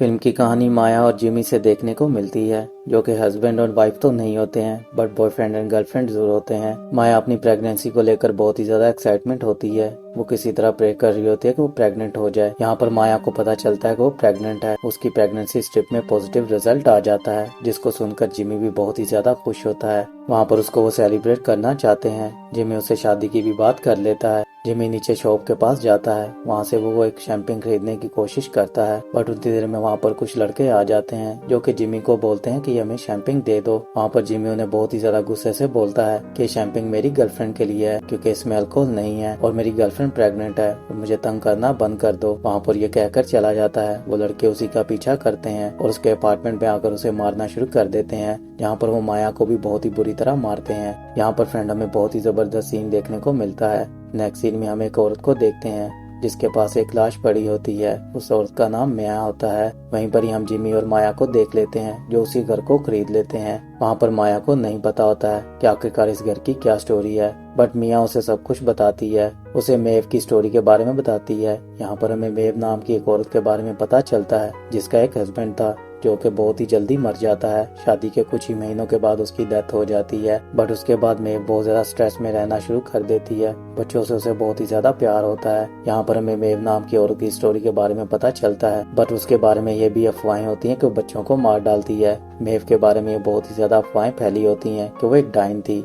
Film की कहानी माया और जिमी से देखने को मिलती है, जो कि हस्बैंड और वाइफ तो नहीं होते हैं बट बॉयफ्रेंड एंड गर्लफ्रेंड जरूर होते हैं। माया अपनी प्रेगनेंसी को लेकर बहुत ही ज्यादा एक्साइटमेंट होती है। वो किसी तरह प्रे कर रही होती है कि वो प्रेग्नेंट हो जाए। यहाँ पर माया को पता चलता है कि वो प्रेग्नेंट है। उसकी प्रेगनेंसी स्ट्रिप में पॉजिटिव रिजल्ट आ जाता है, जिसको सुनकर जिमी भी बहुत ही ज्यादा खुश होता है। वहाँ पर उसको वो सेलिब्रेट करना चाहते हैं। जिमी उससे शादी की भी बात कर लेता है। जिमी नीचे शॉप के पास जाता है। वहाँ से वो एक शैंपेन खरीदने की कोशिश करता है, बट उतनी देर में वहाँ पर कुछ लड़के आ जाते हैं जो कि जिमी को बोलते हैं कि हमें शैंपेन दे दो। वहाँ पर जिमी उन्हें बहुत ही ज्यादा गुस्से से बोलता है कि शैंपेन मेरी गर्लफ्रेंड के लिए है, क्योंकि इसमें अल्कोहल नहीं है और मेरी गर्लफ्रेंड प्रेग्नेंट है और मुझे तंग करना बंद कर दो। वहाँ पर ये कहकर चला जाता है। वो लड़के उसी का पीछा करते हैं और उसके अपार्टमेंट में आकर उसे मारना शुरू कर देते हैं, जहाँ पर वो माया को भी बहुत ही बुरी तरह मारते हैं। यहाँ पर फ्रेंड हमें बहुत ही जबरदस्त सीन देखने को मिलता है। नेक्स्ट सीन में हम एक औरत को देखते हैं जिसके पास एक लाश पड़ी होती है। उस औरत का नाम माया होता है। वहीं पर ही हम जिमी और माया को देख लेते हैं जो उसी घर को खरीद लेते हैं। वहाँ पर माया को नहीं पता होता है कि आखिरकार इस घर की क्या स्टोरी है, बट मिया उसे सब कुछ बताती है। उसे मेव की स्टोरी के बारे में बताती है। यहाँ पर हमें मेव नाम की एक औरत के बारे में पता चलता है जिसका एक हस्बैंड था जो कि बहुत ही जल्दी मर जाता है। शादी के कुछ ही महीनों के बाद उसकी डेथ हो जाती है, बट उसके बाद मेव बहुत ज्यादा स्ट्रेस में रहना शुरू कर देती है। बच्चों से उसे बहुत ही ज्यादा प्यार होता है। यहाँ पर हमें मेव नाम की औरत की स्टोरी के बारे में पता चलता है, बट उसके बारे में ये भी अफवाहें होती हैं कि वो बच्चों को मार डालती है। मेव के बारे में बहुत ही ज्यादा अफवाहें फैली होती हैं कि वो एक डाइन थी।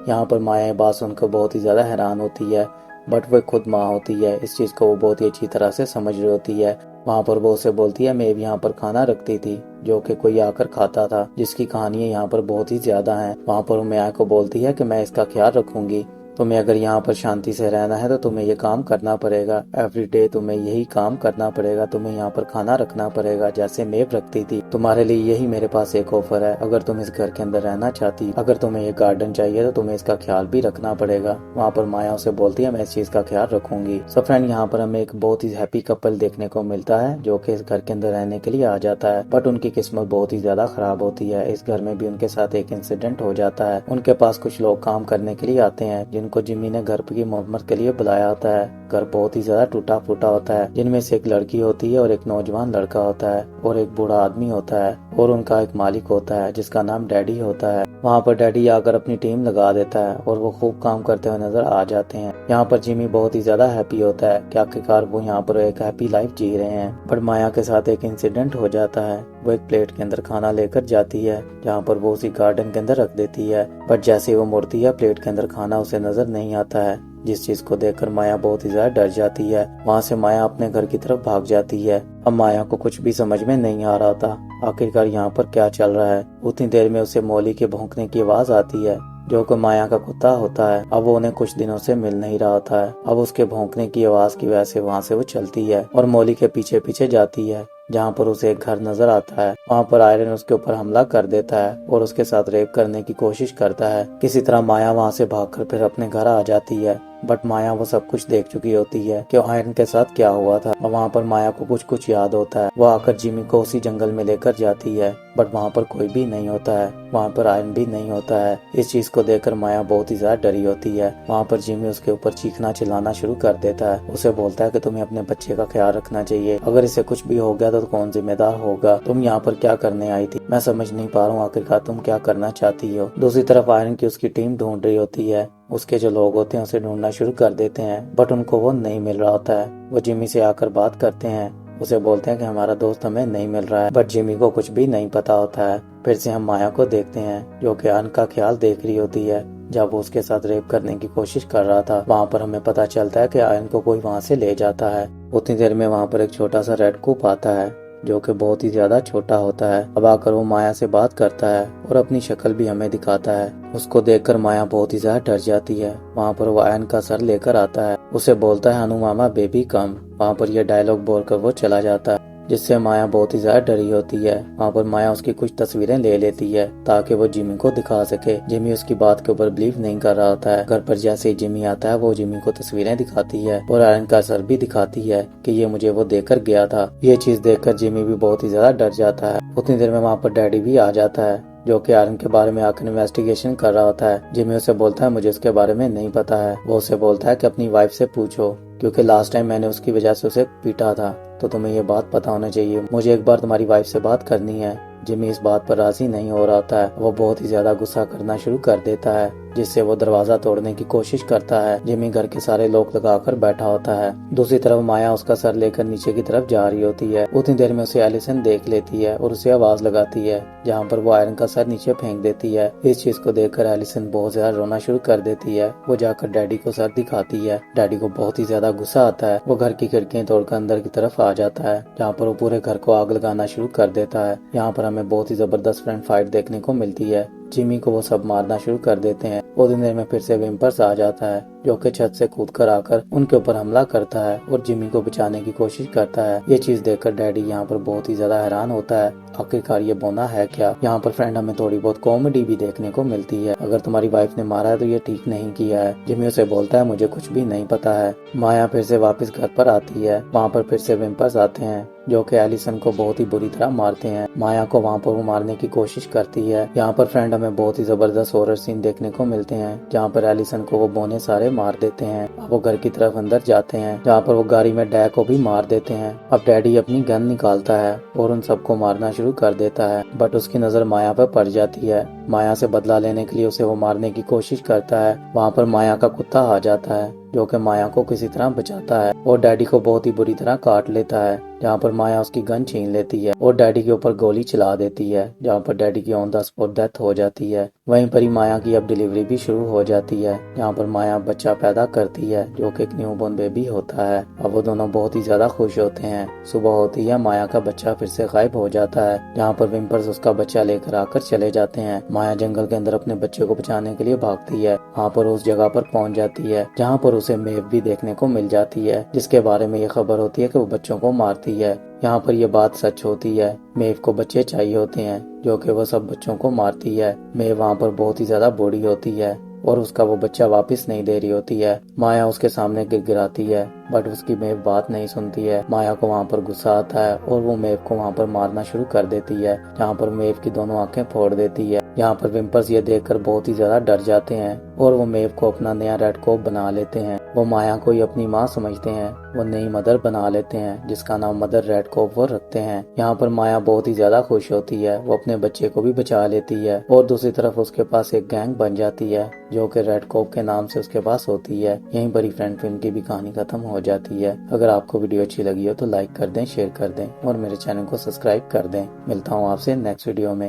यहाँ पर माया ये बात सुनकर बहुत ही ज्यादा हैरान होती है, बट वो खुद माँ होती है। इस चीज को वो बहुत ही अच्छी तरह से समझ रही होती है। वहाँ पर वो उसे बोलती है मेव यहाँ पर खाना रखती थी जो कि कोई आकर खाता था, जिसकी कहानियां यहाँ पर बहुत ही ज्यादा हैं। वहाँ पर वो माया को बोलती है कि मैं इसका ख्याल रखूंगी। तुम्हें अगर यहाँ पर शांति से रहना है तो तुम्हें ये काम करना पड़ेगा। एवरीडे तुम्हें यही काम करना पड़ेगा। तुम्हें यहाँ पर खाना रखना पड़ेगा जैसे मेव रखती थी। तुम्हारे लिए यही मेरे पास एक ऑफर है। अगर तुम इस घर के अंदर रहना चाहती, अगर तुम्हें ये गार्डन चाहिए तो तुम्हें इसका ख्याल भी रखना पड़ेगा। वहाँ पर माया उसे बोलती है मैं इस चीज का ख्याल रखूंगी। सो फ्रेंड, यहाँ पर हमें एक बहुत ही हैप्पी कपल देखने को मिलता है जो कि इस घर के अंदर रहने के लिए आ जाता है, बट उनकी किस्मत बहुत ही ज्यादा खराब होती है। इस घर में भी उनके साथ एक इंसिडेंट हो जाता है। उनके पास कुछ लोग काम करने के लिए आते हैं जिनको जिमी ने घर की मरम्मत के लिए बुलाया होता है। घर बहुत ही ज्यादा टूटा फूटा होता है, जिनमें से एक लड़की होती है और एक नौजवान लड़का होता है और एक बूढ़ा आदमी होता है और उनका एक मालिक होता है जिसका नाम डैडी होता है। वहाँ पर डैडी आकर अपनी टीम लगा देता है और वो खूब काम करते हुए नजर आ जाते हैं। यहाँ पर जिमी बहुत ही ज्यादा हैप्पी होता है कि आखिरकार वो यहाँ पर एक हैप्पी लाइफ जी रहे हैं। पर माया के साथ एक इंसिडेंट हो जाता है। वो एक प्लेट के अंदर खाना लेकर जाती है जहाँ पर वो उसी गार्डन के अंदर रख देती है, बट जैसे वो मुड़ती है प्लेट के अंदर खाना उसे नजर नहीं आता है, जिस चीज को देखकर माया बहुत ही ज्यादा डर जाती है। वहाँ से माया अपने घर की तरफ भाग जाती है। अब माया को कुछ भी समझ में नहीं आ रहा था आखिरकार यहाँ पर क्या चल रहा है। उतनी देर में उसे मौली के भौंकने की आवाज आती है जो कि माया का कुत्ता होता है। अब वो उन्हें कुछ दिनों से मिल नहीं रहा होता है। अब उसके भौंकने की आवाज की वजह से वहाँ से वो चलती है और मौली के पीछे पीछे जाती है, जहाँ पर उसे एक घर नजर आता है। वहाँ पर आयरन उसके ऊपर हमला कर देता है और उसके साथ रेप करने की कोशिश करता है। किसी तरह माया वहाँ से भागकर फिर अपने घर आ जाती है, बट माया वो सब कुछ देख चुकी होती है कि आयरन के साथ क्या हुआ था। और वहाँ पर माया को कुछ कुछ याद होता है। वो आकर जिमी को उसी जंगल में लेकर जाती है, बट वहाँ पर कोई भी नहीं होता है। वहाँ पर आयरन भी नहीं होता है। इस चीज को देखकर माया बहुत ही ज्यादा डरी होती है। वहाँ पर जिमी उसके ऊपर चीखना चिल्लाना शुरू कर देता है। उसे बोलता है कि तुम्हें अपने बच्चे का ख्याल रखना चाहिए। अगर इसे कुछ भी हो गया तो कौन जिम्मेदार होगा? तुम यहाँ पर क्या करने आई थी? मैं समझ नहीं पा रहा हूँ आखिरकार तुम क्या करना चाहती हो। दूसरी तरफ आयरन की उसकी टीम ढूंढ रही होती है। उसके जो लोग होते हैं उसे ढूंढना शुरू कर देते हैं, बट उनको वो नहीं मिल रहा होता है। वो जिमी से आकर बात करते हैं। उसे बोलते हैं कि हमारा दोस्त हमें नहीं मिल रहा है, बट जिमी को कुछ भी नहीं पता होता है। फिर से हम माया को देखते हैं जो कि आयरन का ख्याल देख रही होती है जब वो उसके साथ रेप करने की कोशिश कर रहा था। वहाँ पर हमें पता चलता है कि आयरन को कोई वहाँ से ले जाता है। उतनी देर में वहाँ पर एक छोटा सा रेड कूप आता है जो कि बहुत ही ज्यादा छोटा होता है। अब आकर वो माया से बात करता है और अपनी शक्ल भी हमें दिखाता है। उसको देखकर माया बहुत ही ज्यादा डर जाती है। वहाँ पर वो आयरन का सर लेकर आता है। उसे बोलता है अनु मामा बेबी कम। वहाँ पर यह डायलॉग बोलकर वो चला जाता है, जिससे माया बहुत ही ज्यादा डरी होती है। वहाँ पर माया उसकी कुछ तस्वीरें ले लेती है ताकि वो जिमी को दिखा सके। जिमी उसकी बात के ऊपर बिलीव नहीं कर रहा होता है। घर पर जैसे ही जिमी आता है वो जिमी को तस्वीरें दिखाती है और आयरन का सर भी दिखाती है कि ये मुझे वो देकर गया था। ये चीज देखकर जिमी भी बहुत ही ज्यादा डर जाता है। उतनी देर में वहाँ पर डैडी भी आ जाता है जो कि आयरन के बारे में आकर इन्वेस्टिगेशन कर रहा होता है। जिमी उसे बोलता है मुझे उसके बारे में नहीं पता है। वो उसे बोलता है कि अपनी वाइफ से पूछो, क्योंकि लास्ट टाइम मैंने उसकी वजह से उसे पीटा था। तो तुम्हें ये बात पता होना चाहिए, मुझे एक बार तुम्हारी वाइफ से बात करनी है। जिमी इस बात पर राजी नहीं हो रहा होता है। वो बहुत ही ज्यादा गुस्सा करना शुरू कर देता है, जिससे वो दरवाजा तोड़ने की कोशिश करता है। जिमी घर के सारे लॉक लगाकर बैठा होता है। दूसरी तरफ माया उसका सर लेकर नीचे की तरफ जा रही होती है। उतनी देर में उसे एलिसन देख लेती है और उसे आवाज लगाती है, जहाँ पर वो आयरन का सर नीचे फेंक देती है। इस चीज को देखकर एलिसन बहुत ज्यादा रोना शुरू कर देती है। वो जाकर डैडी को सर दिखाती है। डैडी को बहुत ही ज्यादा गुस्सा आता है। वो घर की खिड़कियां तोड़कर अंदर की तरफ आ जाता है, जहाँ पर वो पूरे घर को आग लगाना शुरू कर देता है। यहाँ पर हमें बहुत ही जबरदस्त फ्रेंड फाइट देखने को मिलती है। जिमी को वो सब मारना शुरू कर देते हैं। उतनी देर में फिर से विम्पर्स आ जाता है, जो कि छत से कूदकर आकर उनके ऊपर हमला करता है और जिमी को बचाने की कोशिश करता है। ये चीज देखकर डैडी यहाँ पर बहुत ही ज्यादा हैरान होता है। आखिरकार ये बोना है क्या। यहाँ पर फ्रेंड हमें थोड़ी बहुत कॉमेडी भी देखने को मिलती है। अगर तुम्हारी वाइफ ने मारा है तो ये ठीक नहीं किया है। जिमी उसे बोलता है, मुझे कुछ भी नहीं पता है। माया फिर से वापस घर पर आती है। वहाँ पर फिर से विम्पर्स आते हैं, जो कि एलिसन को बहुत ही बुरी तरह मारते हैं। माया को वहाँ पर वो मारने की कोशिश करती है। यहाँ पर फ्रेंड हमें बहुत ही जबरदस्त हॉरर सीन देखने को मिलते हैं, जहाँ पर एलिसन को वो बोने सारे मार देते हैं। अब वो घर की तरफ अंदर जाते हैं, जहाँ पर वो गाड़ी में डैड को भी मार देते हैं। अब डैडी अपनी गन निकालता है और उन सबको मारना शुरू कर देता है, बट उसकी नजर माया पर पड़ जाती है। माया से बदला लेने के लिए उसे वो मारने की कोशिश करता है। वहाँ पर माया का कुत्ता आ जाता है, जो कि माया को किसी तरह बचाता है और डैडी को बहुत ही बुरी तरह काट लेता है। जहाँ पर माया उसकी गन छीन लेती है और डैडी के ऊपर गोली चला देती है, जहाँ पर डैडी की ऑन द स्पॉट डेथ हो जाती है। वहीं पर ही माया की अब डिलीवरी भी शुरू हो जाती है, जहाँ पर माया बच्चा पैदा करती है, जो कि एक न्यूबॉर्न बेबी होता है। अब वो दोनों बहुत ही ज्यादा खुश होते हैं। सुबह होती है, माया का बच्चा फिर से गायब हो जाता है, जहाँ पर विम्पर्स उसका बच्चा लेकर आकर चले जाते हैं। माया जंगल के अंदर अपने बच्चे को बचाने के लिए भागती है। वहाँ पर उस जगह पर पहुंच जाती है, जहाँ पर उसे मेव भी देखने को मिल जाती है, जिसके बारे में ये खबर होती है कि वो बच्चों को मारती है। यहाँ पर ये बात सच होती है। मेव को बच्चे चाहिए होते हैं, जो कि वो सब बच्चों को मारती है। मेव वहाँ पर बहुत ही ज्यादा बूढ़ी होती है और उसका वो बच्चा वापस नहीं दे रही होती है। माया उसके सामने गिड़गिड़ाती है, बट उसकी मेव बात नहीं सुनती है। माया को वहाँ पर गुस्सा आता है और वो मेव को वहाँ पर मारना शुरू कर देती है, जहाँ पर मेव की दोनों आंखें फोड़ देती है। यहाँ पर विम्पर्स ये देखकर बहुत ही ज्यादा डर जाते हैं और वो मेव को अपना नया रेड कॉप बना लेते हैं। वो माया को ही अपनी माँ समझते हैं। वो नई मदर बना लेते हैं, जिसका नाम मदर रेड कॉप वो रखते हैं। यहाँ पर माया बहुत ही ज्यादा खुश होती है। वो अपने बच्चे को भी बचा लेती है और दूसरी तरफ उसके पास एक गैंग बन जाती है, जो कि रेड कॉप के नाम से उसके पास होती है। यहीं पर ही फ्रेंड फिल्म की भी कहानी खत्म हो जाती है। अगर आपको वीडियो अच्छी लगी हो तो लाइक कर दें, शेयर कर दें और मेरे चैनल को सब्सक्राइब कर दें। मिलता हूँ आपसे नेक्स्ट वीडियो में।